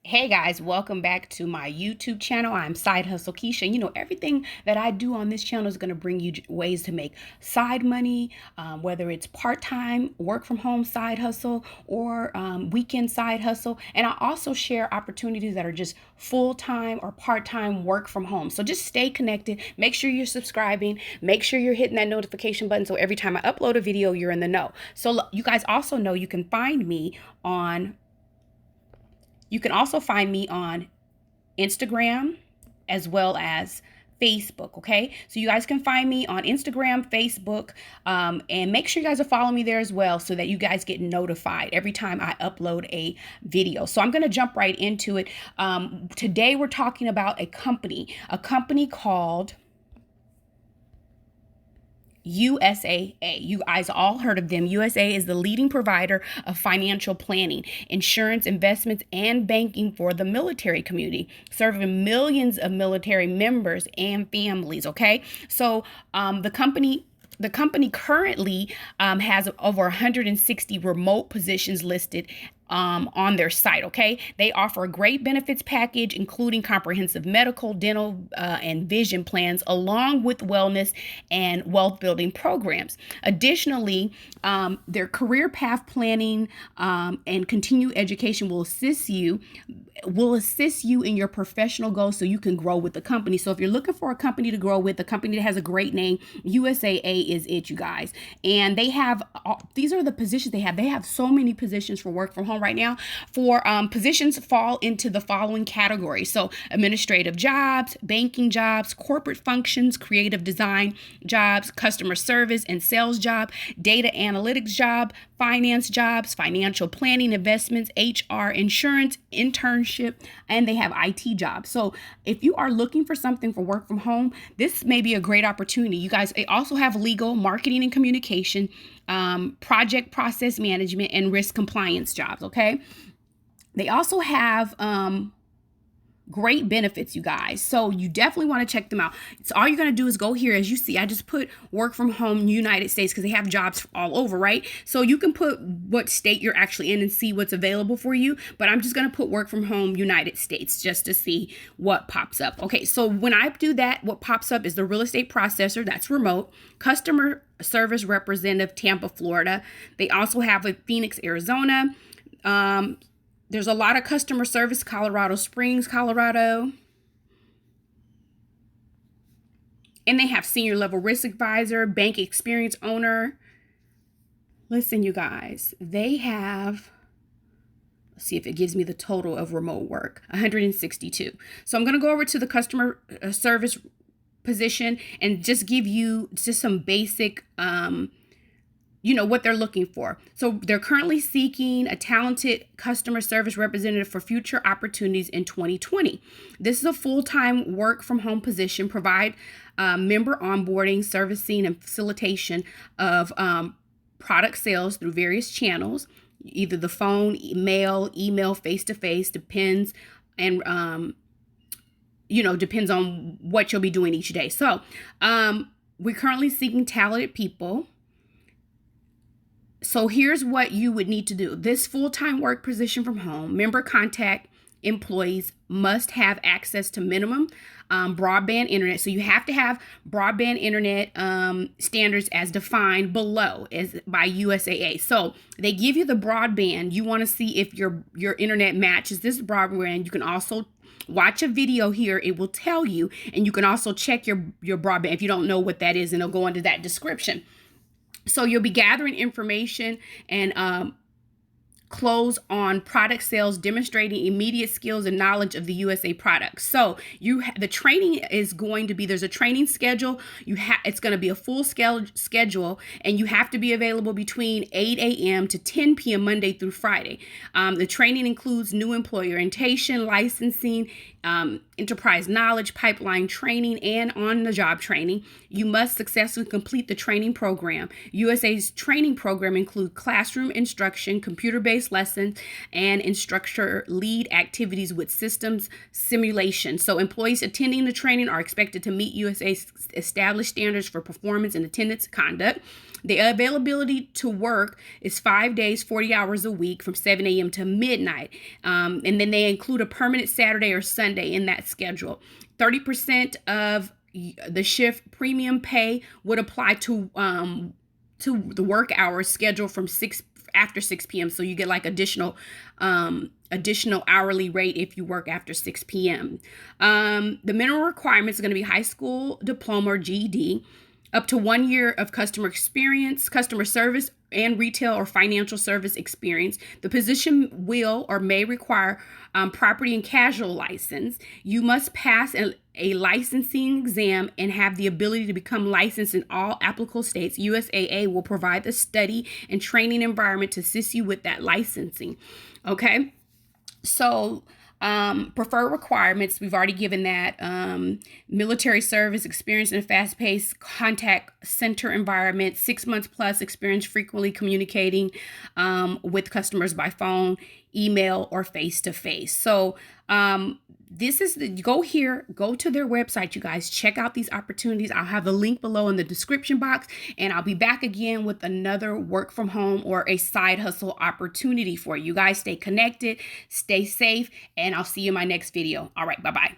Hey guys, welcome back to my YouTube channel. I'm Side Hustle Keisha. Everything that I do on this channel is going to bring you ways to make side money, whether it's part-time, work from home side hustle, or weekend side hustle. And I also share opportunities that are just full-time or part-time work from home. So just stay connected. Make sure you're subscribing. Make sure you're hitting that notification button so every time I upload a video, you're in the know. So you guys also know you can find me on Instagram as well as Facebook. Okay, so you guys can find me on Instagram, Facebook, and make sure you guys are following me there as well so that you guys get notified every time I upload a video. So I'm going to jump right into it. Today we're talking about a company called USAA. You guys all heard of them. USAA is the leading provider of financial planning, insurance, investments, and banking for the military community, serving millions of military members and families. Okay, so the company currently has over 160 remote positions listed on their site. Okay, they offer a great benefits package, including comprehensive medical, dental, and vision plans, along with wellness and wealth building programs. Additionally, their career path planning and continued education will assist you in your professional goals so you can grow with the company. So if you're looking for a company to grow with, a company that has a great name, USAA is it, you guys. And they have these are the positions they have. They have so many positions for work from home right now. For positions fall into the following categories: so administrative jobs, banking jobs, corporate functions, creative design jobs, customer service and sales job, data analytics job, finance jobs, financial planning, investments, HR, insurance, internship, and they have IT jobs. So if you are looking for something for work from home, this may be a great opportunity. You guys, they also have legal, marketing and communication, project process management, and risk compliance jobs. Okay. They also have great benefits, you guys. So you definitely want to check them out. So all you're going to do is go here. As you see, I just put work from home United States because they have jobs all over, right? So you can put what state you're actually in and see what's available for you. But I'm just going to put work from home United States just to see what pops up. Okay, so when I do that, what pops up is the real estate processor, that's remote, customer service representative, Tampa, Florida. They also have a Phoenix, Arizona. There's a lot of customer service, Colorado Springs, Colorado. And they have senior level risk advisor, bank experience owner. Listen, you guys, they have, let's see if it gives me the total of remote work, 162. So I'm going to go over to the customer service position and just give you just some basic what they're looking for. So they're currently seeking a talented customer service representative for future opportunities in 2020. This is a full-time work from home position, provide member onboarding, servicing, and facilitation of product sales through various channels, either the phone, email, face-to-face, depends, and depends on what you'll be doing each day. So we're currently seeking talented people. So here's what you would need to do. This full-time work position from home, member contact employees must have access to minimum broadband internet. So you have to have broadband internet standards as defined below as by USAA. So they give you the broadband. You want to see if your internet matches this broadband. You can also watch a video here. It will tell you, and you can also check your broadband if you don't know what that is, and it'll go into that description. So you'll be gathering information and close on product sales, demonstrating immediate skills and knowledge of the USA products. So the training is going to be, there's a training schedule. It's going to be a full schedule, and you have to be available between 8 a.m. to 10 p.m. Monday through Friday. The training includes new employee orientation, licensing, enterprise knowledge, pipeline training, and on-the-job training. You must successfully complete the training program. USA's training program includes classroom instruction, computer-based based lessons and instructor lead activities with systems simulation. So employees attending the training are expected to meet USA's established standards for performance and attendance conduct. The availability to work is 5 days, 40 hours a week from 7 a.m. to midnight. And then they include a permanent Saturday or Sunday in that schedule. 30% of the shift premium pay would apply to the work hours scheduled from after 6 p.m. So you get like additional hourly rate if you work after 6 p.m. The minimum requirements are going to be high school diploma or GED, up to 1 year of customer experience, customer service, and retail or financial service experience. The position will or may require property and casual license. You must pass a licensing exam and have the ability to become licensed in all applicable states. USAA will provide the study and training environment to assist you with that licensing. Okay, so preferred requirements, we've already given that. Military service, experience in a fast-paced contact center environment, 6 months plus experience frequently communicating with customers by phone, email, or face-to-face. So this is go to their website, you guys. Check out these opportunities. I'll have the link below in the description box, and I'll be back again with another work from home or a side hustle opportunity for you guys. Stay connected, stay safe, and I'll see you in my next video. All right, bye-bye.